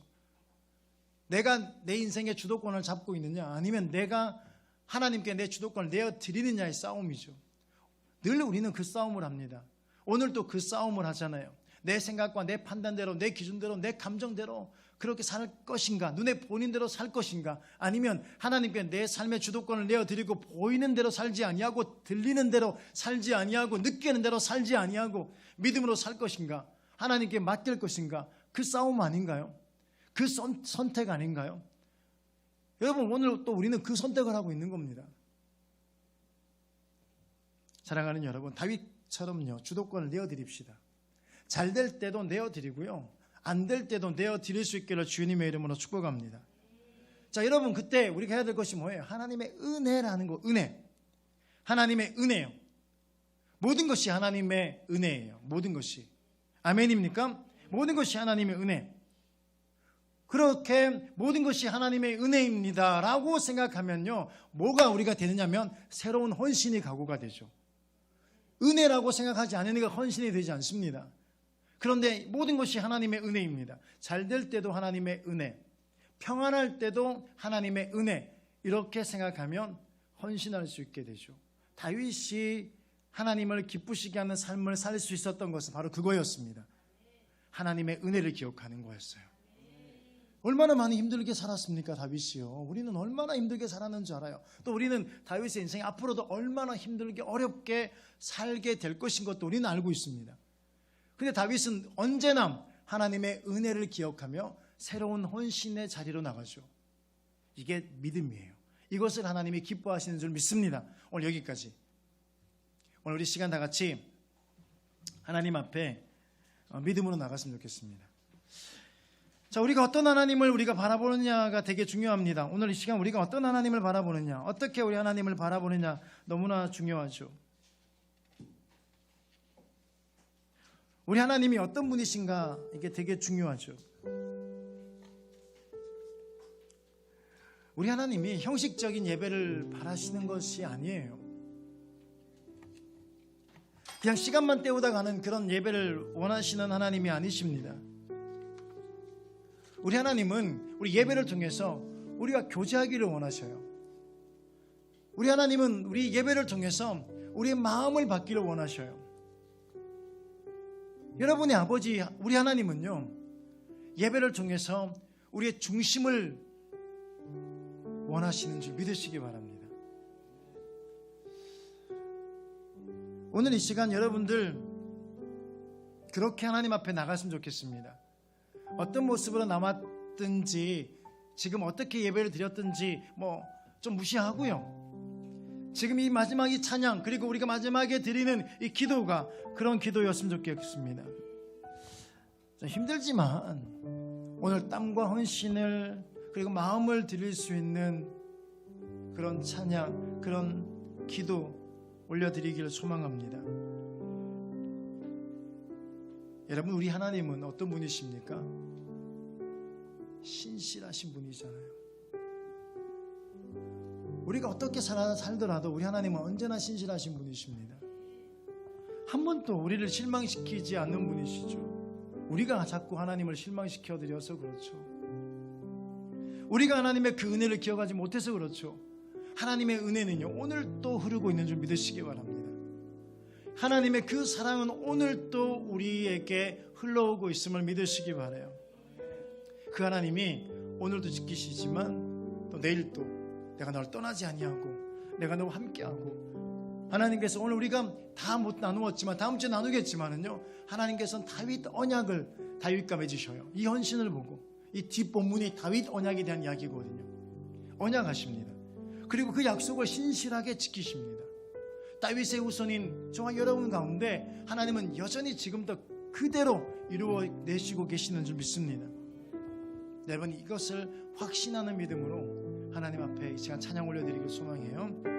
내가 내 인생의 주도권을 잡고 있느냐, 아니면 내가 하나님께 내 주도권을 내어드리느냐의 싸움이죠. 늘 우리는 그 싸움을 합니다. 오늘도 그 싸움을 하잖아요. 내 생각과 내 판단대로, 내 기준대로, 내 감정대로 그렇게 살 것인가, 눈에 보이는 대로 살 것인가, 아니면 하나님께 내 삶의 주도권을 내어드리고 보이는 대로 살지 아니하고 들리는 대로 살지 아니하고 느끼는 대로 살지 아니하고 믿음으로 살 것인가, 하나님께 맡길 것인가, 그 싸움 아닌가요? 그 선택 아닌가요? 여러분, 오늘 또 우리는 그 선택을 하고 있는 겁니다. 사랑하는 여러분, 다윗처럼요, 주도권을 내어드립시다. 잘 될 때도 내어드리고요, 안 될 때도 내어드릴 수 있기를 주님의 이름으로 축복합니다. 자, 여러분, 그때 우리가 해야 될 것이 뭐예요? 하나님의 은혜라는 거. 은혜. 하나님의 은혜요. 모든 것이 하나님의 은혜예요. 모든 것이. 아멘입니까? 모든 것이 하나님의 은혜. 그렇게 모든 것이 하나님의 은혜입니다 라고 생각하면요, 뭐가 우리가 되느냐면 새로운 헌신이 각오가 되죠. 은혜라고 생각하지 않으니까 헌신이 되지 않습니다. 그런데 모든 것이 하나님의 은혜입니다. 잘 될 때도 하나님의 은혜, 평안할 때도 하나님의 은혜, 이렇게 생각하면 헌신할 수 있게 되죠. 다윗이 하나님을 기쁘시게 하는 삶을 살 수 있었던 것은 바로 그거였습니다. 하나님의 은혜를 기억하는 거였어요. 얼마나 많이 힘들게 살았습니까, 다윗이요. 우리는 얼마나 힘들게 살았는지 알아요. 또 우리는 다윗의 인생이 앞으로도 얼마나 힘들게 어렵게 살게 될 것인 것도 우리는 알고 있습니다. 근데 다윗은 언제나 하나님의 은혜를 기억하며 새로운 헌신의 자리로 나가죠. 이게 믿음이에요. 이것을 하나님이 기뻐하시는 줄 믿습니다. 오늘 여기까지. 오늘 우리 시간 다 같이 하나님 앞에 믿음으로 나갔으면 좋겠습니다. 자, 우리가 어떤 하나님을 우리가 바라보느냐가 되게 중요합니다. 오늘 이 시간 우리가 어떤 하나님을 바라보느냐, 어떻게 우리 하나님을 바라보느냐 너무나 중요하죠. 우리 하나님이 어떤 분이신가 이게 되게 중요하죠. 우리 하나님이 형식적인 예배를 바라시는 것이 아니에요. 그냥 시간만 때우다 가는 그런 예배를 원하시는 하나님이 아니십니다. 우리 하나님은 우리 예배를 통해서 우리가 교제하기를 원하셔요. 우리 하나님은 우리 예배를 통해서 우리의 마음을 받기를 원하셔요. 여러분의 아버지 우리 하나님은요, 예배를 통해서 우리의 중심을 원하시는 줄 믿으시기 바랍니다. 오늘 이 시간 여러분들 그렇게 하나님 앞에 나갔으면 좋겠습니다. 어떤 모습으로 남았든지, 지금 어떻게 예배를 드렸든지 좀 무시하고요, 지금 이 마지막 이 찬양, 그리고 우리가 마지막에 드리는 이 기도가 그런 기도였으면 좋겠습니다. 좀 힘들지만 오늘 땀과 헌신을 그리고 마음을 드릴 수 있는 그런 찬양, 그런 기도 올려드리기를 소망합니다. 여러분, 우리 하나님은 어떤 분이십니까? 신실하신 분이잖아요. 우리가 어떻게 살더라도 우리 하나님은 언제나 신실하신 분이십니다. 한 번도 우리를 실망시키지 않는 분이시죠. 우리가 자꾸 하나님을 실망시켜드려서 그렇죠. 우리가 하나님의 그 은혜를 기억하지 못해서 그렇죠. 하나님의 은혜는요, 오늘 또 흐르고 있는 줄 믿으시기 바랍니다. 하나님의 그 사랑은 오늘 또 우리에게 흘러오고 있음을 믿으시기 바라요. 그 하나님이 오늘도 지키시지만 또 내일 또 내가 널 떠나지 아니하고 내가 너와 함께하고, 하나님께서 오늘 우리가 다 못 나누었지만 다음 주에 나누겠지만은요, 하나님께서는 다윗 언약을 다윗과 맺으셔요. 이 헌신을 보고, 이 뒷본문이 다윗 언약에 대한 이야기거든요. 언약하십니다. 그리고 그 약속을 신실하게 지키십니다. 다윗의 후손인 저와 여러분 가운데 하나님은 여전히 지금도 그대로 이루어내시고 계시는 줄 믿습니다. 여러분, 이것을 확신하는 믿음으로 하나님 앞에 이 시간 찬양 올려드리길 소망해요.